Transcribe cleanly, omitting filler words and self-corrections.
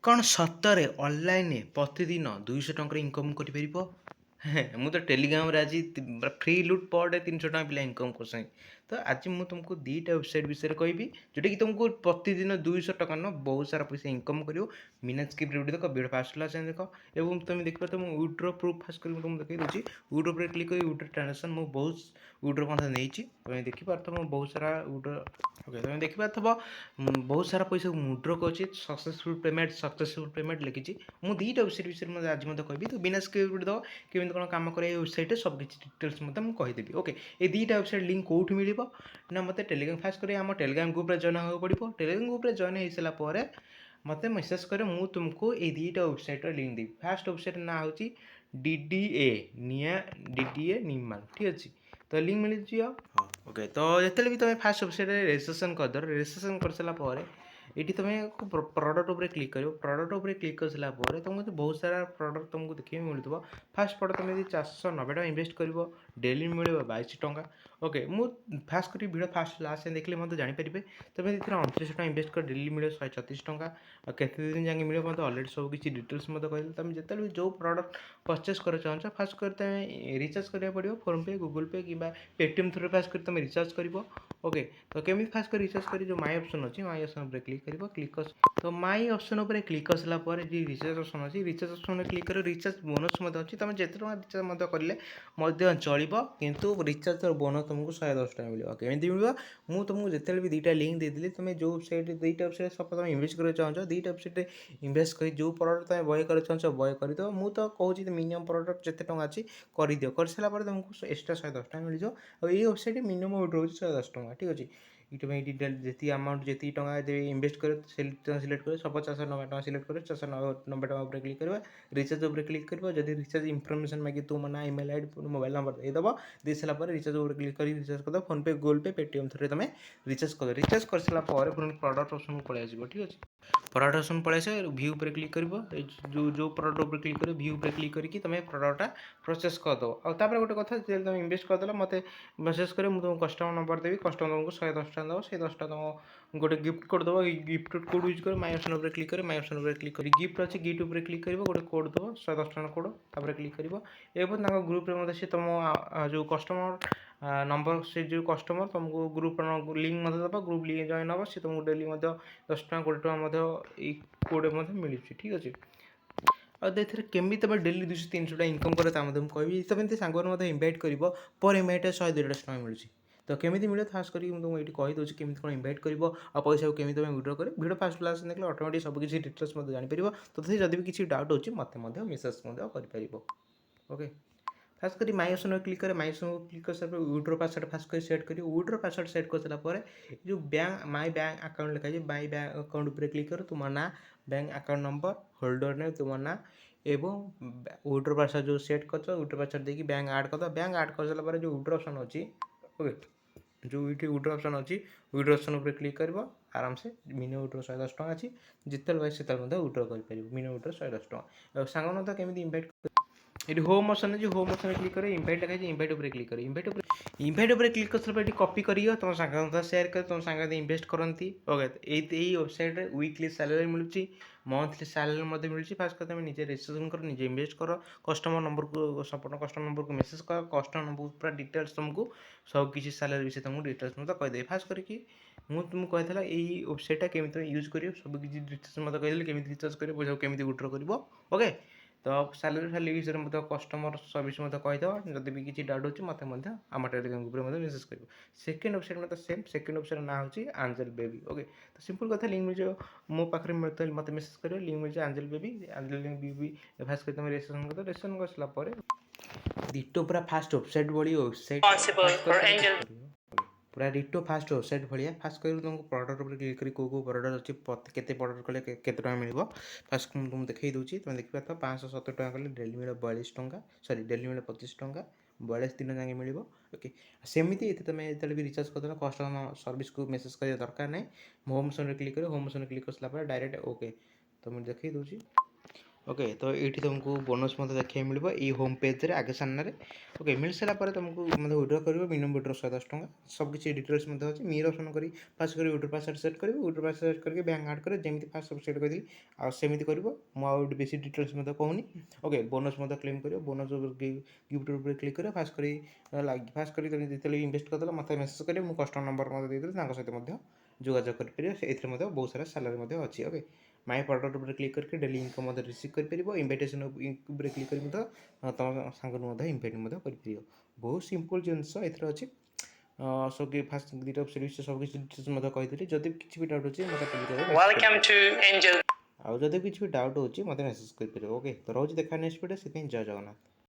କ'ଣ ସତରେ ଅନଲାଇନରେ ପ୍ରତିଦିନ 200 ଟଙ୍କାର ଇନକମ୍ କରିପାରିବ? ମୁଁ ତ ଟେଲିଗ୍ରାମରେ ଆଜି ପୁରା ଫ୍ରି ଲୁଟ୍ ପର୍ ଡେ 300 ଟଙ୍କା ପିଲା ଇନକମ୍ କରୁଛନ୍ତି। ତ ଆଜି ମୁଁ ତୁମକୁ 2ଟା ୱେବସାଇଟ୍ ବିଷୟରେ କହିବି, ଯୋଉଟାକି ତୁମକୁ ପ୍ରତିଦିନ 200 ଟଙ୍କା ନୁହଁ ବହୁତ ସାରା ପଇସା ଇନକମ୍ କରିବ। ବିନା ସ୍କିପ୍‌ରେ ଭିଡ଼ିଓ ଦେଖ, ଭିଡ଼ିଓ ଫାଷ୍ଟ କ୍ଲାସ୍ ଯାଏଁ ଦେଖ ଏବଂ ତୁମେ ଦେଖିପାରୁଥିବ ମୁଁ ୱିଡ୍ର ପ୍ରୁଫ୍ ଫାଷ୍ଟ କରି ମୁଁ ତୁମକୁ ଦେଖେଇ ଦେଉଛି। ୱିଡ୍ର ଉପରେ କ୍ଲିକ୍ କରି ୱିଡ୍ର ଟ୍ରାନ୍ଜାକ୍ସନ୍ ମୁଁ ବହୁତ ୱିଡ୍ର ମଧ୍ୟ ନେଇଛି। ତୁମେ ଦେଖିପାରୁଥିବ ମୁଁ ବହୁତ ସାରା ୱିଡ୍ର ତୁମେ ଦେଖିପାରୁଥିବ ବହୁତ ସାରା ପଇସା ମୁଁ ୱିଡ୍ର କରିଛି। ସକ୍ସେସଫୁଲ୍ ପେମେଣ୍ଟ ଲେଖିଛି। ମୁଁ 2ଟା ୱେବସାଇଟ୍ ବିଷୟରେ ମଧ୍ୟ ଆଜି ମଧ୍ୟ କହିବି। ତ ବିନା ସ୍କିପ୍‌ରେ ଦେବ କେମିତି କ'ଣ କାମ କରେ ଏ ୱେବସାଇଟ୍‌ରେ ସବୁ କିଛି ଡିଟେଲ୍ସ ମଧ୍ୟ ମୁଁ କହିଦେବି। ଓକେ, ଏ 2ଟା ୱେବସାଇଟ୍ ଲିଙ୍କ୍ କୋଉଠି ମିଳିବ ନା ମୋତେ ଟେଲିଗ୍ରାମ ଫାଷ୍ଟ କରି ଆମ ଟେଲିଗ୍ରାମ ଗ୍ରୁପ୍ରେ ଜଏନ୍ ହେବାକୁ ପଡ଼ିବ। ଟେଲିଗ୍ରାମ ଗ୍ରୁପ୍ରେ ଜଏନ୍ ହେଇସାରିଲା ପରେ ମୋତେ ମେସେଜ୍ କରେ, ମୁଁ ତୁମକୁ ଏଇ 2ଟା ୱେବସାଇଟ୍‌ର ଲିଙ୍କ୍ ଦେବି। ଫାଷ୍ଟ ୱେବସାଇଟ୍ ନାଁ ହେଉଛି ଡିଡିଏ ନିମାଲ, ଠିକ୍ ଅଛି। ତ ଲିଙ୍କ୍ ମିଳିଯିବ। ଓକେ, ତ ଯେତେବେଳେ ବି ତୁମେ ଫାଷ୍ଟ ୱେବସାଇଟ୍‌ରେ ରେଜିଷ୍ଟ୍ରେସନ୍ କରିଦେବ, ରେଜିଷ୍ଟ୍ରେସନ୍ କରିସାରିଲା ପରେ ଏଠି ତୁମେ ପ୍ରଡ଼କ୍ଟ ଉପରେ କ୍ଲିକ୍ କରିବ। ପ୍ରଡ଼କ୍ଟ ଉପରେ କ୍ଲିକ୍ କରିସାରିଲା ପରେ ତୁମକୁ ବହୁତ ସାରା ପ୍ରଡ଼କ୍ଟ ତୁମକୁ ଦେଖିବାକୁ ମିଳୁଥିବ। ଫାଷ୍ଟ ପ୍ରଡ଼କ୍ଟ ତୁମେ ଯଦି 490 ଟଙ୍କା ଇନଭେଷ୍ଟ କରିବ, ଡେଲି ମିଳିବ 22 ଟଙ୍କା। ଓକେ, ମୁଁ ଫାଷ୍ଟ କରି ଭିଡ଼ିଓ ଫାଷ୍ଟ ଲାଷ୍ଟ ଯାଏଁ ଦେଖିଲେ ମଧ୍ୟ ଜାଣିପାରିବେ। ତୁମେ ଏଥିରେ 29 ଟଙ୍କା ଇନଭେଷ୍ଟ କରି ଡେଲି ମିଳିବ 136 ଟଙ୍କା। ଆଉ କେତେ ଦିନ ଯାଏଁ ମିଳିବ ମୋତେ ଅଲରେଡ଼ି ସବୁ କିଛି ଡିଟେଲ୍ସ ମଧ୍ୟ କହିଦେଲି। ତୁମେ ଯେତେବେଳେ ବି ଯେଉଁ ପ୍ରଡ଼କ୍ଟ ପରଚେସ୍ କରିବାକୁ ଚାହୁଁଛ, ଫାଷ୍ଟ କରି ତୁମେ ରିଚାର୍ଜ କରିବାକୁ ପଡ଼ିବ। ଫୋନ୍ ପେ, ଗୁଗଲ୍ ପେ କିମ୍ବା ପେଟିଏମ୍ ଥ୍ରୁରେ ଫାଷ୍ଟ କରି ତୁମେ ରିଚାର୍ଜ କରିବ। ଓକେ, ତ କେମିତି ଫାଷ୍ଟ କରି ରିଚାର୍ଜ କରି ଯେଉଁ ମାଇ ଅପସନ୍ ଅଛି, ମାଇ ଅପସନ୍ ଉପରେ କ୍ଲିକ୍ କରିବ। ତ ମାଇ ଅପସନ୍ ଉପରେ କ୍ଲିକ୍ କରିସାରିଲା ପରେ ଯେ ରିଚାର୍ଜ ଅପସନ୍ ଅଛି, ରିଚାର୍ଜ ଅପସନ୍ରେ କ୍ଲିକ୍ କରିବ। ରିଚାର୍ଜ ବୋନସ୍ ମଧ୍ୟ ଅଛି। ତୁମେ ଯେତେ ଟଙ୍କା ରିଚାର୍ଜ ମଧ୍ୟ କରିଲେ ମଧ୍ୟ ଚଳିବ, କିନ୍ତୁ ରିଚାର୍ଜର ବୋନସ୍ ତୁମକୁ 110 ଟଙ୍କା ମିଳିବ। କେମିତି ମିଳିବ? ମୁଁ ତୁମକୁ ଯେତେବେଳେ ବି 2ଟା ଲିଙ୍କ୍ ଦେଇଦେଲି, ତୁମେ ଯେଉଁ ୱେବସାଇଟ୍ 2ଟା ୱେବସାଇଟ୍ ସପୋଜ୍ ତୁମେ ଇନଭେଷ୍ଟ କରିବାକୁ ଚାହୁଁଛ, 2ଟା ୱେବସାଇଟ୍ରେ ଇନଭେଷ୍ଟ କରି ଯେଉଁ ପ୍ରଡ଼କ୍ଟ ତୁମେ ବୟ କରିବାକୁ ଚାହୁଁଛ ବୟ କରିଦେବ। ମୁଁ ତ କହୁଛି ମିନିମମ୍ ପ୍ରଡ଼କ୍ଟ ଯେତେ ଟଙ୍କା ଅଛି କରିଦିଅ। କରିସାରିଲା ପରେ ତୁମକୁ ଏକ୍ସଟ୍ରା 110 ଟଙ୍କା ମିଳିଯିବ। ଆଉ ଏଇ ୱେବସାଇଟ୍ ମିନିମମ୍ ୱିଡ୍ର ହେଉଛି 110 ଟଙ୍କା, ଠିକ୍ ଅଛି। ଏଇଠି ପାଇଁ ଡିଟେଲ୍ ଯେତିକି ଆମାଉଣ୍ଟ ଯେତିକି ଟଙ୍କା ଦେବେ ଇନଭେଷ୍ଟ କରିବ ସିଲେକ୍ଟ କରିବ। ସପୋଜ୍ 490 ଟଙ୍କା ସିଲେକ୍ଟ କରିବ। 490 ଟଙ୍କା ଉପରେ କ୍ଲିକ୍ କରିବା। ରିଚାର୍ଜ ଉପରେ କ୍ଲିକ୍ କରିବ। ଯଦି ରିଚାର୍ଜ ଇନଫର୍ମେସନ୍ ମାଗି ତୁମ ନାଁ, ଇମେଲ୍ ଆଇଡ଼ି, ମୋବାଇଲ୍ ନମ୍ବର ଦେଇଦେବ। ଦେଇସାରିଲା ପରେ ରିଚାର୍ଜ ଉପରେ କ୍ଲିକ୍ କରି ରିଚାର୍ଜ କରିଦେବ। PhonePe, Google Pay, Paytm ଥ୍ରୁରେ ତୁମେ ରିଚାର୍ଜ କରିବ। ରିଚାର୍ଜ କରିସାରିଲା ପରେ ପୁଣି ପ୍ରଡ଼କ୍ଟ ଅପସନ୍କୁ ପଳେଇ ଆସିବ, ଠିକ୍ ଅଛି। ପ୍ରଡ଼କ୍ଟ ଅପସନ୍ ପଳେଇ ଆସିବ। ଭ୍ୟୁ ଉପରେ କ୍ଲିକ୍ କରିବ। ଯେଉଁ ପ୍ରଡ଼କ୍ଟ ଉପରେ କ୍ଲିକ୍ କରିବ, ଭ୍ୟୁ ଉପରେ କ୍ଲିକ୍ କରିକି ତୁମେ ପ୍ରଡ଼କ୍ଟଟା ପ୍ରୋସେସ୍ କରିଦେବ। ଆଉ ତାପରେ ଗୋଟେ କଥା, ଯେତେବେଳେ ତୁମେ ଇନଭେଷ୍ଟ କରିଦେଲ ମୋତେ ମେସେଜ୍ କରିବ, ମୁଁ ତୁମକୁ କଷ୍ଟମର୍ ନମ୍ବର ଦେବି। କଷ୍ଟମର୍ ତୁମକୁ 110 ଟଙ୍କା ଦେବ। ସେଇ 10 ଟଙ୍କା ତୁମ ଗୋଟେ ଗିଫ୍ଟ କୋଡ଼୍ ଦେବ। ଏଇ ଗିଫ୍ଟ କୋଡ଼୍ ୟୁଜ୍ କରି ମାଇ ଅପସନ୍ ଉପରେ କ୍ଲିକ୍ କରି ମାଇ ଅପସନ୍ ଉପରେ କ୍ଲିକ୍ କରି ଗିଫ୍ଟ ଅଛି, ଗିଫ୍ଟ ଉପରେ କ୍ଲିକ୍ କରିବ। ଗୋଟେ କୋଡ଼୍ ଦେବ 110 ଟଙ୍କା କୋଡ଼୍, ତାପରେ କ୍ଲିକ୍ କରିବ। ଏବଂ ତାଙ୍କ ଗ୍ରୁପ୍ରେ ମଧ୍ୟ ସେ ତୁମ ଯେଉଁ କଷ୍ଟମର୍ ନମ୍ବର, ସେ ଯେଉଁ କଷ୍ଟମର୍ ତୁମକୁ ଗ୍ରୁପ୍ର ଲିଙ୍କ୍ ମଧ୍ୟ ଦେବ। ଗ୍ରୁପ୍ ଲିଙ୍କ୍ ଜଏନ୍ ହେବ। ସେ ତୁମକୁ ଡେଲି ମଧ୍ୟ 10 ଟଙ୍କା 20 ଟଙ୍କା ମଧ୍ୟ ଏଇ କୋଡ଼୍ ମଧ୍ୟ ମିଳୁଛି, ଠିକ୍ ଅଛି। ଆଉ ଏଥିରେ କେମିତି ତୁମେ ଡେଲି 200 300 ଟଙ୍କା ଇନକମ୍ କର ତା ମଧ୍ୟ ମୁଁ କହିବି। ତୁମେ ଏମିତି ସାଙ୍ଗମାନଙ୍କୁ ମଧ୍ୟ ଇନଭାଇଟ୍ କରିବ, ପର୍ ଇନଭାଇଟ୍ରେ 100 150 ଟଙ୍କା ମିଳୁଛି। ତ କେମିତି ମିଳିବ ଖାସ୍ କରିକି ମୁଁ ତୁମକୁ ଏଇଠି କହିଦେଉଛି କେମିତି କ'ଣ ଇନଭାଇଟ୍ କରିବ ଆଉ ପଇସାକୁ କେମିତି ତୁମେ ୱିଡ୍ର କରିବ। ଭିଡ଼ିଓ ଫାଷ୍ଟ କ୍ଲାସ୍ ଦେଖିଲେ ଅଟୋମେଟିକ୍ ସବୁ କିଛି ଡିଟେଲ୍ସ ମଧ୍ୟ ଜାଣିପାରିବ। ତଥାପି ଯଦି ବି କିଛି ଡାଉଟ୍ ହେଉଛି ମୋତେ ମଧ୍ୟ ମେସେଜ୍ ମଧ୍ୟ କରିପାରିବ। ଓକେ, ଫାଷ୍ଟ କରି ମାଇ ଅପସନ୍ କ୍ଲିକ୍ କରେ। ମାଇ ଅପସନ୍ କ୍ଲିକ୍ କରିସାରିଲା ପରେ ୱିଡ୍ର ପାସୱାର୍ଡ଼ ଫାଷ୍ଟ କରି ସେଟ୍ କରିବ। ୱିଡ୍ର ପାସୱାର୍ଡ଼ ସେଟ୍ କରିସାରିଲା ପରେ ଯେଉଁ ମାଇ ବ୍ୟାଙ୍କ ଆକାଉଣ୍ଟ ଲେଖାଯାଇଛି, ମାଇ ବ୍ୟାଙ୍କ ଆକାଉଣ୍ଟ ଉପରେ କ୍ଲିକ୍ କର। ତୁମ ନାଁ, bank account number, holder name, ତୁମ ନାଁ ଏବଂ ୱିଡ୍ର ପାସୱାର୍ଡ଼ ଯେଉଁ ସେଟ୍ କରିଛ, ୱିଡ୍ର ପାସୱାର୍ଡ଼ ଦେଇକି ବ୍ୟାଙ୍କ ଆଡ଼୍ କରିଦେବ। ବ୍ୟାଙ୍କ ଆଡ଼୍ କରିସାରିଲା ପରେ ଯେଉଁ ୱିଡ୍ର ଅପସନ୍ ଅଛି, ଓକେ, ଯେଉଁ ଏଇଠି ୱିଡ୍ର ଅପସନ୍ ଅଛି, ୱିଡ୍ର ଅପସନ୍ ଉପରେ କ୍ଲିକ୍ କରିବ। ଆରାମସେ ମିନିମମ୍ ୱିଡ୍ର 110 ଟଙ୍କା ଅଛି। ଯେତେବେଳେ ପାଇ ସେତେବେଳେ ମଧ୍ୟ ୱିଡ୍ର କରିପାରିବ। ମିନିମମ୍ ୱିଡ୍ର 110 ଟଙ୍କା। ଆଉ ସାଙ୍ଗମାନେ ମଧ୍ୟ କେମିତି ଇନଭାଇଟ୍, ଏଠି ହୋମ୍ ଅପସନ୍ ଅଛି, ହୋମ୍ ଅପସନ୍ କ୍ଲିକ୍ କରି ଇନଭାଇଟ୍ ଲେଖାଯାଇଛି, ଇନଭାଇଟ୍ ଉପରେ କ୍ଲିକ୍ କରି ଇନଭାଇଟ୍ ଉପରେ କ୍ଲିକ୍ କରିସାରିଲା ପରେ ଏଠି କପି କରିବ। ତୁମ ସାଙ୍ଗମାନଙ୍କ ସହ ସେୟାର କରି ତୁମ ସାଙ୍ଗମାନେ ଇନଭେଷ୍ଟ କରନ୍ତି। ଓକେ, ଏଇ ୱେବସାଇଟ୍ରେ ୱିକଲି ସାଲାରୀ ମିଳୁଛି, ମନ୍ଥଲି ସାଲାରୀ ମଧ୍ୟ ମିଳୁଛି। ଫାଷ୍ଟ କରି ତୁମେ ନିଜେ ରେଜିଷ୍ଟ୍ରେସନ୍ କର, ନିଜେ ଇନଭେଷ୍ଟ କର। କଷ୍ଟମର୍ ନମ୍ବରକୁ ସପୋର୍ଟ କଷ୍ଟମର୍ ନମ୍ବରକୁ ମେସେଜ୍ କର। କଷ୍ଟମର୍ ନମ୍ବରକୁ ପୁରା ଡିଟେଲ୍ସ ତୁମକୁ ସବୁ କିଛି ସାଲାରୀ ବିଷୟରେ ତୁମକୁ ଡିଟେଲ୍ସ ମଧ୍ୟ କହିଦେବି। ଫାଷ୍ଟ କରିକି ମୁଁ ତୁମକୁ କହିଥିଲା ଏଇ ୱେବସାଇଟ୍ଟା କେମିତି ତୁମେ ୟୁଜ୍ କରିବ, ସବୁ କିଛି ଡିଟେଲ୍ସ ମୋତେ କହିଦେଲି, କେମିତି ରିଚାର୍ଜ କରିବ, ପଇସାକୁ କେମିତି ୱିଡ୍ର କରିବ। ଓକେ, ତ ସାଲାରୀ ବିଷୟରେ ମଧ୍ୟ କଷ୍ଟମର୍ ସର୍ଭିସ୍ ମଧ୍ୟ କହିଦେବ। ଯଦି ବି କିଛି ଡାଉଟ୍ ଅଛି ମୋତେ ମଧ୍ୟ ଆମ ଟେଲିଗ୍ରାମ ଗ୍ରୁପ୍ରେ ମଧ୍ୟ ମେସେଜ୍ କରିବ। ସେକେଣ୍ଡ ୱେବସାଇଟ୍ ମଧ୍ୟ ସେମ୍। ସେକେଣ୍ଡ ୱେବସାଇଟ୍ର ନାଁ ହେଉଛି ଆଞ୍ଜେଲ୍ ବେବି। ଓକେ, ତ ସିମ୍ପଲ୍ କଥା, ଲିଙ୍କ୍ ମିଳିଯିବ ମୋ ପାଖରେ, ମୋତେ ମେସେଜ୍ କରିବ। ଲିଙ୍କ୍ ମିଳିଯିବ Angel Baby. Angel Baby first କରି ତୁମେ ରେଜିଷ୍ଟ୍ରେସନ୍ କରିଦେବ। ରେଜିଷ୍ଟ୍ରେସନ୍ କରିସାରିଲା ପରେ ଡିଟୋ ପୁରା ଫାଷ୍ଟ ୱେବସାଇଟ୍ ଭଳି ୱେବସାଇଟ୍ ପୁରା ଡିଟୋ ଫାଷ୍ଟ ୱେବସାଇଟ୍ ଭଳିଆ। ଫାଷ୍ଟ କରି ତୁମକୁ ପ୍ରଡ଼କ୍ଟ ଉପରେ କ୍ଲିକ୍ କରି କେଉଁ ପ୍ରଡ଼କ୍ଟ ଅଛି, କେତେ ପ୍ରଡ଼କ୍ଟ କଲେ କେତେ ଟଙ୍କା ମିଳିବ, ଫାଷ୍ଟ ମୁଁ ତୁମକୁ ଦେଖାଇ ଦେଉଛି। ତୁମେ ଦେଖିପାରୁଥିବ 570 ଟଙ୍କା କଲେ ଡେଲି ମିଳିବ 42 ଟଙ୍କା, ସରି ଡେଲି ମିଳିବ 25 ଟଙ୍କା, 42 ଦିନ ଯାଏଁ ମିଳିବ। ଓକେ, ସେମିତି ଏଠି ତୁମେ ଯେତେବେଳେ ବି ରିଚାର୍ଜ କରିଦେଲ କଷ୍ଟମର୍ ସର୍ଭିସ୍କୁ ମେସେଜ୍ କରିବା ଦରକାର ନାହିଁ। ହୋମ୍ ଅପସନ୍ରେ କ୍ଲିକ୍ କରିବ। ହୋମ୍ ଅପସନ୍ରେ କ୍ଲିକ୍ କରିସାରିଲା ପରେ ଡାଇରେକ୍ଟ ଓକେ, ତ ମୁଁ ଦେଖାଇ ଦେଉଛି। ओके तो ये तुमको बोनस मत देखा मिल होम पेज रे आगे सामने ओके मिल सारापर तुमको मतलब विड्रॉ कर मिनिमम विड्रॉ 110 टଙ୍କା सबकि डिटेल्स अच्छे मेल ऑप्शन कर फास्ट कर विड्रॉ पासवर्ड सेट कर विड्रॉ पासवर्ड सेट करके बैंक ऐड कर जमी फास्ट सब सेट कर आमती कर मुझे बेसी डिटेल्स कहूनी ओके बोनस क्लेम कर बोनस गिफ्ट उपर क्लिक कर फास्ट कर इनभेस्ट करदेल मतलब मेसेज करेंगे मुझे कस्टमर नंबर मत देदेली सहित जोगाजोग करेंगे बहुत सारा सालारी अच्छी ओके माय प्रॉडक्ट उपर क्लिक करके डेली इनकम रिसीव कर इनविटेशन उपर क्लिक कर तुम सांग इनभाइट कर बहुत सिंपल जिनस एथर अच्छी सब फास्ट दुटा सर्विस सब किसी कही जब किसी भी डाउट अच्छे मतलब आउ जब किसी भी डाउट हो मत मेसेज कर ओके तो रोज देखा नेक्स्ट वीडियो से जय जगन्नाथ।